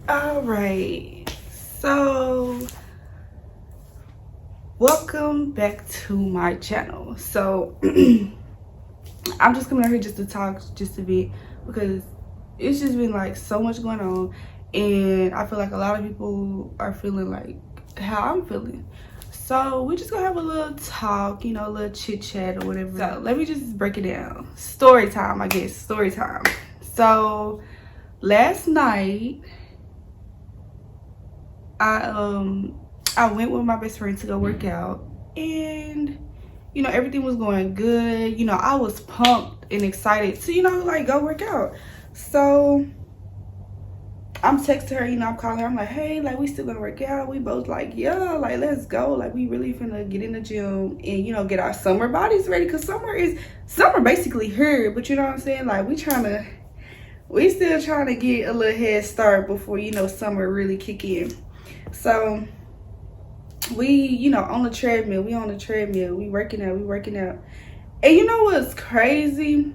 All right. So, welcome back to my channel. So, I'm just coming out here just to talk just a bit because it's just been like so much going on, and I feel like a lot of people are feeling like how I'm feeling. So, we're just gonna have a little talk, a little chit chat or whatever. So, let me just break it down. Story time, I guess. Story time. So, last night, I went with my best friend to go work out, and everything was going good. I was pumped and excited to like go work out. So I'm texting her, I'm calling her, I'm like, hey, like, we still gonna work out? We both like, yeah, like, let's go. Like, we really finna get in the gym and get our summer bodies ready, because summer basically here. But you know what I'm saying, like, we still trying to get a little head start before summer really kick in. So we on the treadmill, we working out. And you know what's crazy?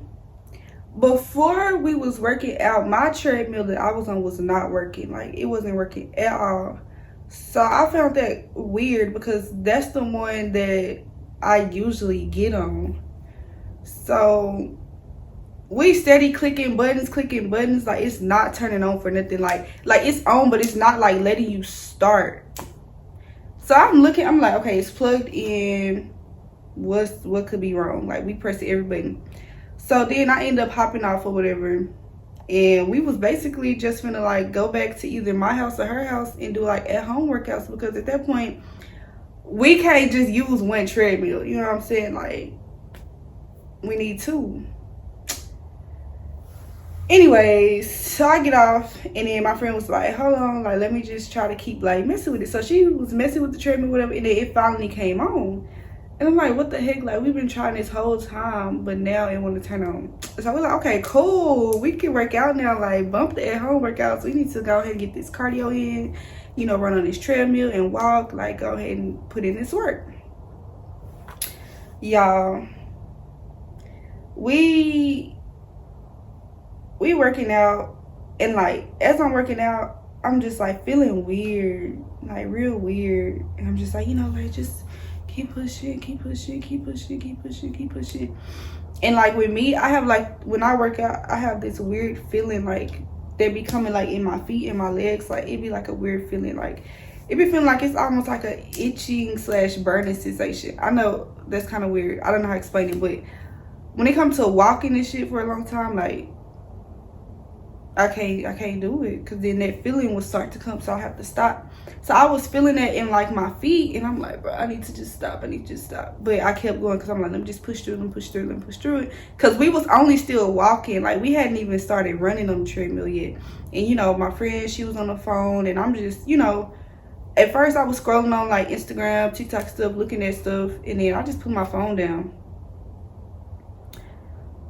Before we was working out, my treadmill that I was on was not working. Like, it wasn't working at all. So I found that weird, because that's the one that I usually get on. So we steady clicking buttons, like, it's not turning on for nothing. Like it's on, but it's not like letting you start. So I'm like, okay, it's plugged in. What could be wrong? Like, we pressed every button. So then I end up hopping off or whatever. And we was basically just gonna like go back to either my house or her house and do like at home workouts, because at that point we can't just use one treadmill. You know what I'm saying? Like, we need two. Anyways, so I get off, and then my friend was like, hold on, like, let me just try to keep like messing with it. So she was messing with the treadmill, whatever, and then it finally came on. And I'm like, what the heck? Like, we've been trying this whole time, but now it want to turn on. So we're like, okay, cool. We can work out now. Like, bump the at-home workouts. We need to go ahead and get this cardio in, run on this treadmill and walk. Like, go ahead and put in this work. Y'all, we working out, and like, as I'm working out, I'm just like feeling weird, like real weird. And I'm just like, like, just keep pushing. And like with me, I have like, when I work out, I have this weird feeling, like they be coming like in my feet and my legs. Like, it be like a weird feeling, like it be feeling like it's almost like a itching / burning sensation. I know that's kind of weird, I don't know how to explain it, but when it comes to walking and shit for a long time, like, I can't do it, because then that feeling will start to come, so I have to stop. So I was feeling that in like my feet, and I'm like, bro, I need to just stop. But I kept going, because I'm like, let me just push through it, because we was only still walking. Like, we hadn't even started running on the treadmill yet. And my friend, she was on the phone, and I'm just, at first I was scrolling on like Instagram, TikTok stuff, looking at stuff, and then I just put my phone down.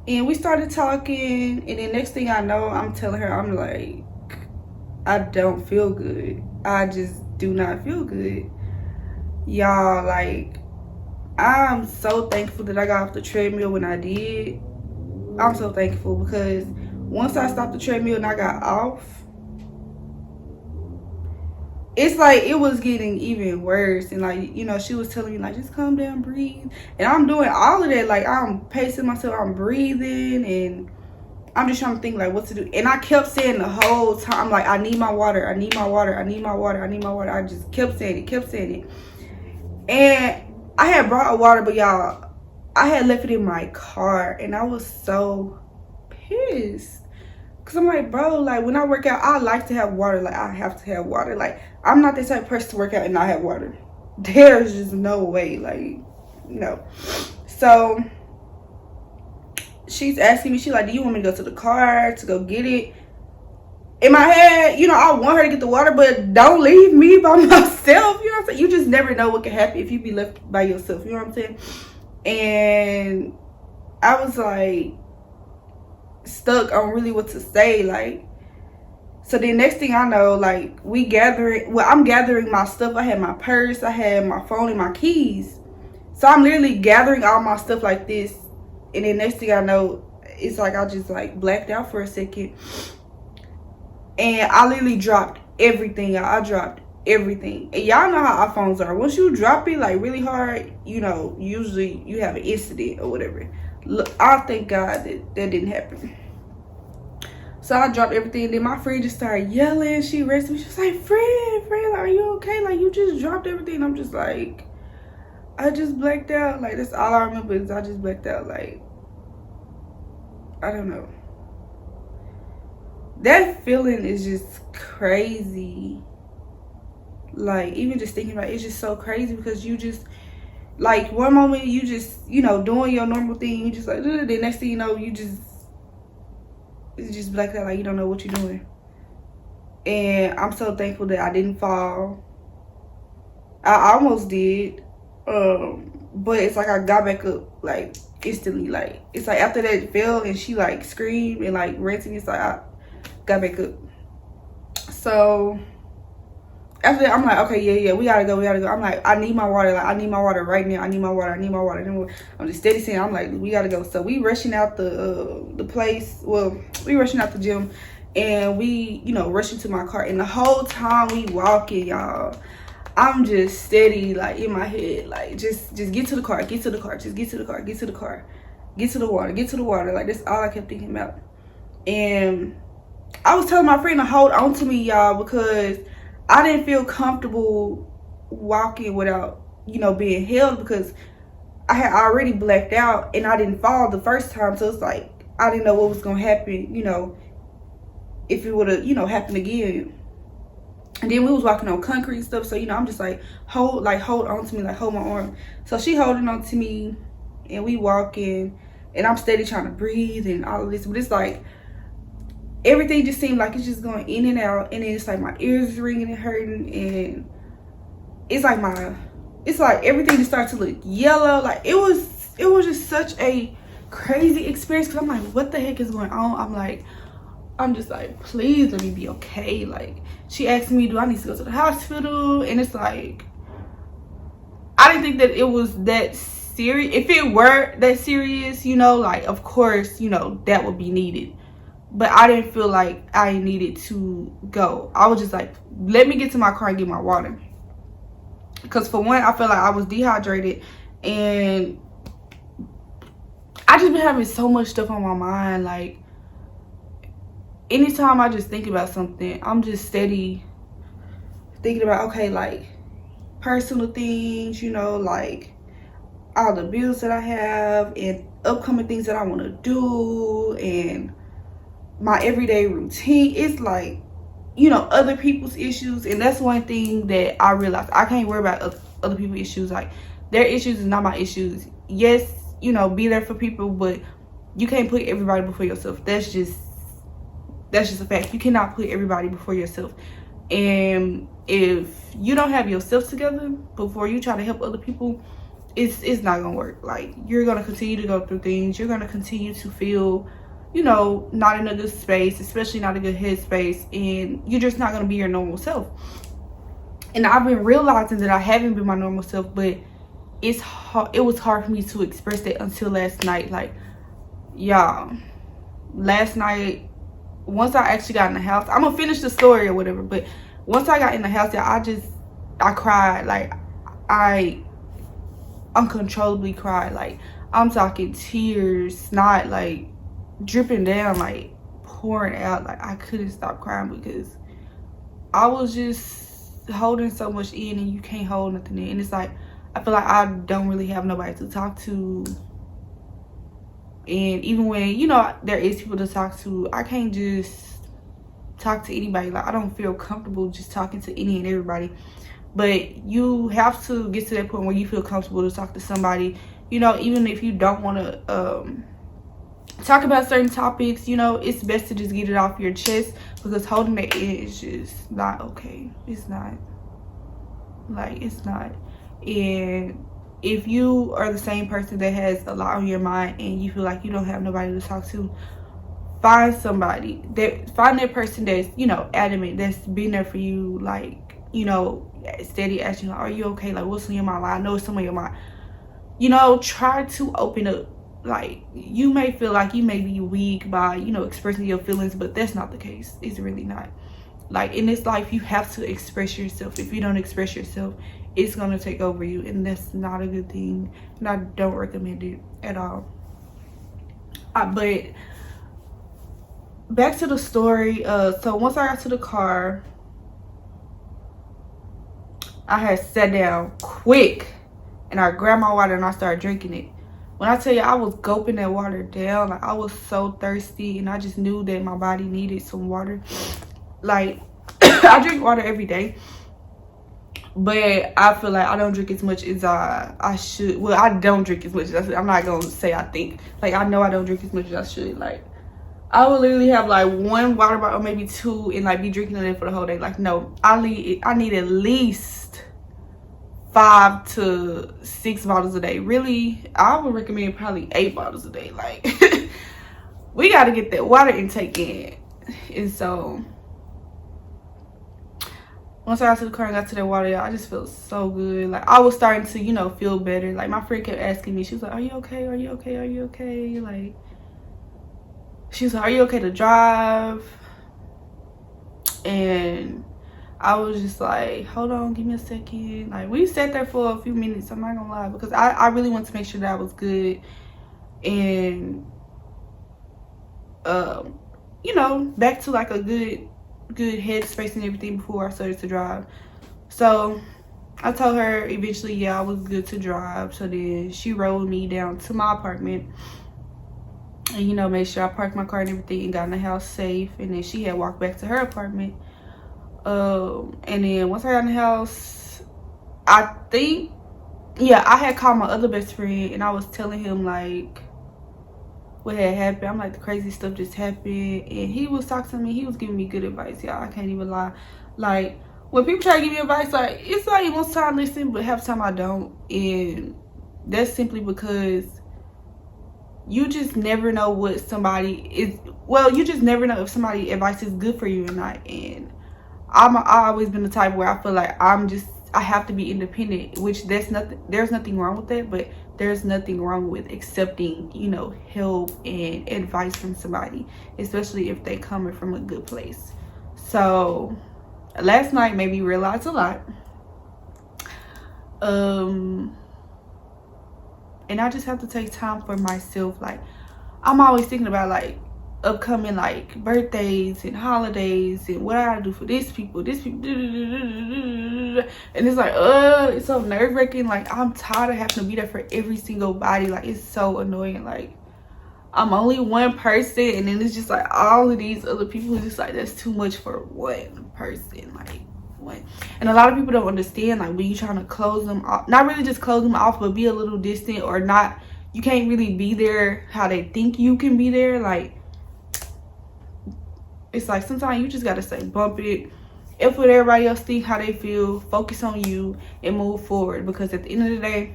And we started talking, and then next thing I know, I'm telling her, I'm like, I don't feel good. I just do not feel good. Y'all, like, I'm so thankful that I got off the treadmill when I did. I'm so thankful, because once I stopped the treadmill and I got off, it's like it was getting even worse. And like, she was telling me like, just calm down, breathe. And I'm doing all of that. Like, I'm pacing myself, I'm breathing, and I'm just trying to think like what to do. And I kept saying the whole time, like, I need my water. I just kept saying it. And I had brought a water, but y'all, I had left it in my car, and I was so pissed. Cause I'm like, bro, like, when I work out, I like to have water. Like, I have to have water. Like, I'm not the type of person to work out and not have water. There's just no way. Like, no. So she's asking me, she's like, do you want me to go to the car to go get it? In my head, I want her to get the water, but don't leave me by myself. You know what I'm saying? You just never know what can happen if you be left by yourself. You know what I'm saying? And I was like, stuck on really what to say. Like, so then next thing I know, like, I'm gathering my stuff. I had my purse, I had my phone and my keys. So I'm literally gathering all my stuff like this, and then next thing I know, it's like I just like blacked out for a second, and I literally dropped everything, y'all. I dropped everything. And y'all know how iPhones are. Once you drop it like really hard, you know, usually you have an incident or whatever. Look, I thank God that didn't happen. So I dropped everything. Then my friend just started yelling. She arrested me. She was like, friend, are you okay? Like, you just dropped everything. I'm just like, I just blacked out. Like, that's all I remember is I just blacked out. Like, I don't know. That feeling is just crazy. Like, even just thinking about it, it's just so crazy because you just, like, one moment you just, you know, doing your normal thing. You just like, the next thing you know, you just blacked out. Like, you don't know what you're doing. And I'm so thankful that I didn't fall. I almost did. But it's like I got back up, like, instantly. Like, it's like after that fell and she, like, screamed and, like, ran to me, it's like I got back up. So after that, I'm like, okay, yeah, we gotta go. I'm like, I need my water. Like, I need my water right now. I need my water. I'm just steady saying, I'm like, we gotta go. So we rushing out the place. Well, we rushing out the gym, and we, you know, rushing to my car. And the whole time we walking, y'all, I'm just steady, like, in my head, like, just get to the car, just get to the car, get to the water. Like, that's all I kept thinking about. And I was telling my friend to hold on to me, y'all, because I didn't feel comfortable walking without, you know, being held, because I had already blacked out and I didn't fall the first time. So it's like, I didn't know what was going to happen, you know, if it would have, you know, happened again. And then we was walking on concrete and stuff. So, you know, I'm just like, hold on to me, like, hold my arm. So she holding on to me and we walking and I'm steady trying to breathe and all of this. But it's like, everything just seemed like it's just going in and out, and then it's like my ears ringing and hurting, and it's like everything just started to look yellow. Like, it was just such a crazy experience, because I'm like, what the heck is going on? I'm just like, please let me be okay. Like, she asked me, do I need to go to the hospital? And it's like, I didn't think that it was that serious. If it were that serious, you know, like, of course, you know, that would be needed. But I didn't feel like I needed to go. I was just like, let me get to my car and get my water. Because for one, I felt like I was dehydrated. And I just been having so much stuff on my mind. Like, anytime I just think about something, I'm just steady thinking about, okay, like, personal things, you know, like, all the bills that I have and upcoming things that I want to do and my everyday routine. It's like, you know, other people's issues. And that's one thing that I realized. I can't worry about other people's issues. Like, their issues is not my issues. Yes, you know, be there for people, but you can't put everybody before yourself. That's just a fact. You cannot put everybody before yourself. And if you don't have yourself together before you try to help other people, it's not gonna work. Like, you're gonna continue to go through things. You're gonna continue to feel, you know, not in a good space, especially not a good headspace, and you're just not gonna be your normal self. And I've been realizing that I haven't been my normal self, but it was hard for me to express that until last night. Like, y'all, last night, once I actually got in the house, I'm gonna finish the story or whatever, but once I got in the house, y'all, I cried. Like, I uncontrollably cried. Like, I'm talking tears, snot, like, dripping down, like, pouring out. Like, I couldn't stop crying because I was just holding so much in, and you can't hold nothing in. And it's like, I feel like I don't really have nobody to talk to. And even when, you know, there is people to talk to, I can't just talk to anybody. Like, I don't feel comfortable just talking to any and everybody. But you have to get to that point where you feel comfortable to talk to somebody, you know, even if you don't want to talk about certain topics. You know, it's best to just get it off your chest, because holding that in is just not okay. It's not. Like, it's not. And if you are the same person that has a lot on your mind and you feel like you don't have nobody to talk to, find somebody. Find that person that's, you know, adamant, that's been there for you, like, you know, steady asking, like, are you okay? Like, what's on your mind? Like, I know it's on your mind. You know, try to open up. Like, you may feel like you may be weak by, you know, expressing your feelings, but that's not the case. It's really not. Like, in this life, you have to express yourself. If you don't express yourself, it's gonna take over you, and that's not a good thing, and I don't recommend it at all. But back to the story. So once I got to the car, I had sat down quick and I grabbed my water and I started drinking it. When I tell you, I was gulping that water down. Like, I was so thirsty, and I just knew that my body needed some water. Like, I drink water every day, but I feel like I don't drink as much as I should. Well, I don't drink as much as I should. I'm not gonna say I think. Like, I know I don't drink as much as I should. Like, I would literally have like 1 water bottle, maybe 2, and like be drinking it for the whole day. Like, no, I need at least 5 to 6 bottles a day. Really, I would recommend probably 8 bottles a day. Like, we got to get that water intake in. And so once I got to the car and got to that water, I just felt so good. Like, I was starting to, you know, feel better. Like, my friend kept asking me, she was like, are you okay? Are you okay? Are you okay? Like, she was like, are you okay to drive? And I was just like, hold on, give me a second. Like, we sat there for a few minutes, I'm not gonna lie, because I really wanted to make sure that I was good and you know, back to like a good headspace and everything before I started to drive. So I told her eventually, yeah, I was good to drive. So then she rode me down to my apartment and, you know, made sure I parked my car and everything and got in the house safe. And then she had walked back to her apartment. And then once I got in the house, I think, yeah, I had called my other best friend and I was telling him like what had happened. I'm like, the crazy stuff just happened, and he was talking to me. He was giving me good advice, y'all. I can't even lie. Like, when people try to give me advice, like, it's like most time I listen, but half the time I don't. And that's simply because you just never know what somebody is. Well, you just never know if somebody's advice is good for you or not. And I've always been the type where I feel like I have to be independent, which there's nothing wrong with that, but there's nothing wrong with accepting, you know, help and advice from somebody, especially if they coming from a good place. So last night made me realize a lot. And I just have to take time for myself. Like, I'm always thinking about like upcoming like birthdays and holidays and what I gotta do for this people, and it's like it's so nerve-wracking. Like, I'm tired of having to be there for every single body. Like, it's so annoying. Like, I'm only one person, and then it's just like all of these other people. It's just like, that's too much for one person. Like, what? And a lot of people don't understand, like, when you trying to close them off, not really just close them off, but be a little distant, or not, you can't really be there how they think you can be there. Like, it's like sometimes you just gotta say bump it. If what everybody else think, how they feel, focus on you and move forward. Because at the end of the day,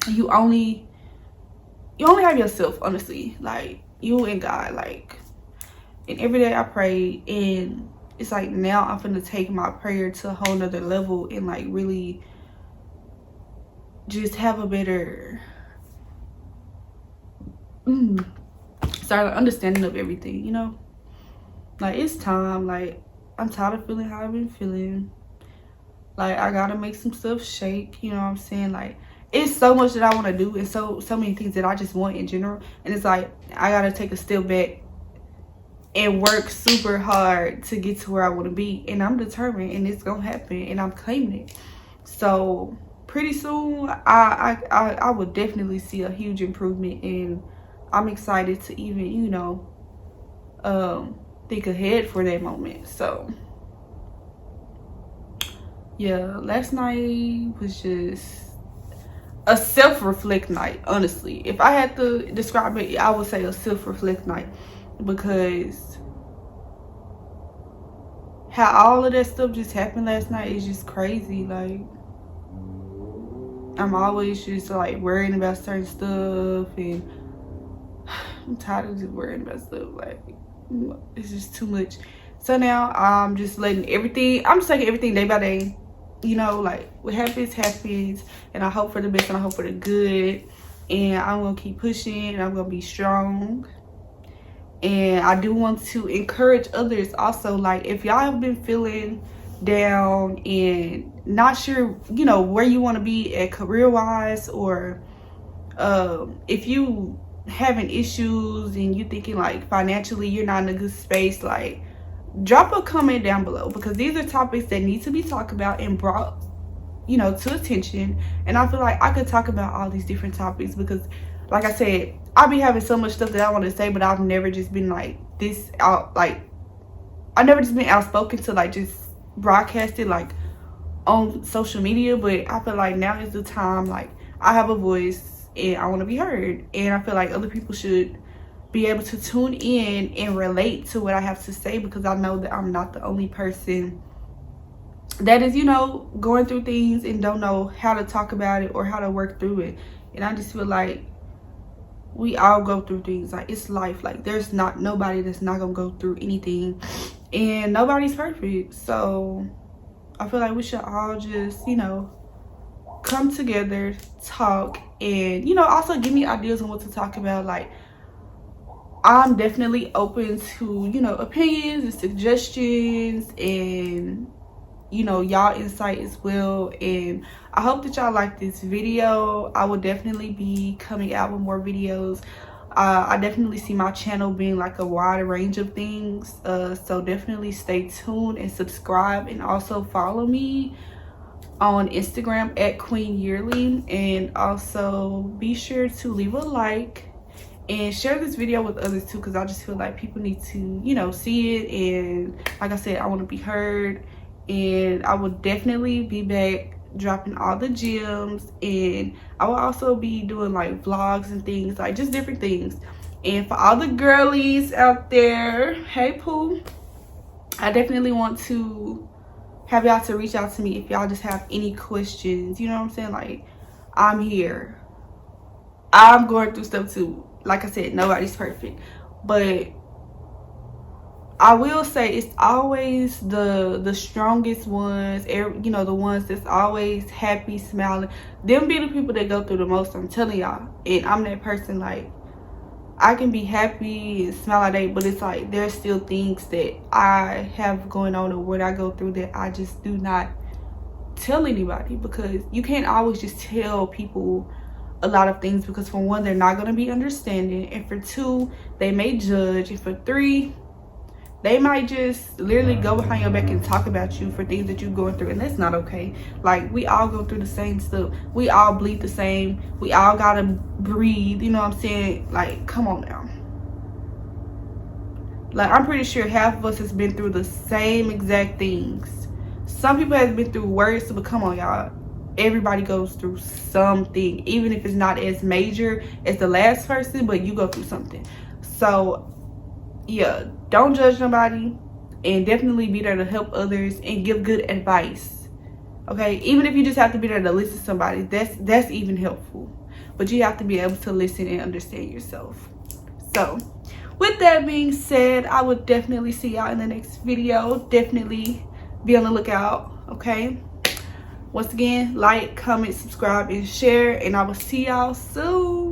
you only have yourself, honestly. Like, you and God. Like, and every day I pray, and it's like now I'm finna take my prayer to a whole nother level and like really just have a better understanding of everything, you know. Like, it's time. Like, I'm tired of feeling how I've been feeling. Like, I gotta make some stuff shake, you know what I'm saying? Like, it's so much that I want to do, and so many things that I just want in general, and it's like I gotta take a step back and work super hard to get to where I want to be. And I'm determined, and it's gonna happen, and I'm claiming it. So pretty soon I would definitely see a huge improvement, and I'm excited to even, you know, think ahead for that moment. So yeah, last night was just a self-reflect night. Honestly, if I had to describe it, I would say a self-reflect night, because how all of that stuff just happened last night is just crazy. Like, I'm always just like worrying about certain stuff, and I'm tired of just worrying about stuff. Like, it's just too much. So now I'm just letting everything, I'm just taking everything day by day, you know. Like, what happens, and I hope for the best, and I hope for the good, and I'm gonna keep pushing, and I'm gonna be strong, And I do want to encourage others also, like if y'all have been feeling down and not sure, you know, where you want to be at career wise, or if you having issues and you thinking like financially you're not in a good space, like drop a comment down below, because these are topics that need to be talked about and brought, you know, to attention. And I feel like I could talk about all these different topics because, like I said, I be having so much stuff that I want to say, but I've never just been like this out, like I've never just been outspoken to like just broadcast it like on social media. But I feel like now is the time, like I have a voice and I want to be heard, and I feel like other people should be able to tune in and relate to what I have to say, because I know that I'm not the only person that is, you know, going through things and don't know how to talk about it or how to work through it. And I just feel like we all go through things. Like, it's life. Like, there's not nobody that's not gonna go through anything, and nobody's perfect. So I feel like we should all just, you know, come together, talk, and, you know, also give me ideas on what to talk about. Like, I'm definitely open to, you know, opinions and suggestions, and, you know, y'all insight as well. And I hope that y'all like this video. I will definitely be coming out with more videos. I definitely see my channel being like a wide range of things, so definitely stay tuned and subscribe, and also follow me on Instagram at Queen Yearly. And also be sure to leave a like and share this video with others too, because I just feel like people need to, you know, see it. And like I said, I want to be heard. And I will definitely be back dropping all the gems, and I will also be doing like vlogs and things, like just different things. And for all the girlies out there, hey Pooh, I definitely want to have y'all to reach out to me if y'all just have any questions. You know what I'm saying? Like, I'm here. I'm going through stuff too. Like I said, nobody's perfect, but I will say it's always the strongest ones, you know, the ones that's always happy, smiling. Them be the people that go through the most, I'm telling y'all. And I'm that person. Like, I can be happy and smile all day, but it's like there's still things that I have going on or what I go through that I just do not tell anybody, because you can't always just tell people a lot of things, because for one, they're not going to be understanding, and for two, they may judge, and for three, they might just literally go behind your back and talk about you for things that you're going through, and that's not okay. Like, we all go through the same stuff. We all bleed the same. We all gotta breathe, you know what I'm saying? Like, come on now. Like, I'm pretty sure half of us has been through the same exact things. Some people have been through worse, but come on, y'all. Everybody goes through something, even if it's not as major as the last person, but you go through something. So yeah, don't judge nobody, and definitely be there to help others and give good advice. Okay, even if you just have to be there to listen to somebody, that's even helpful. But you have to be able to listen and understand yourself. So with that being said, I will definitely see y'all in the next video. Definitely be on the lookout. Okay, once again, like, comment, subscribe, and share, and I will see y'all soon.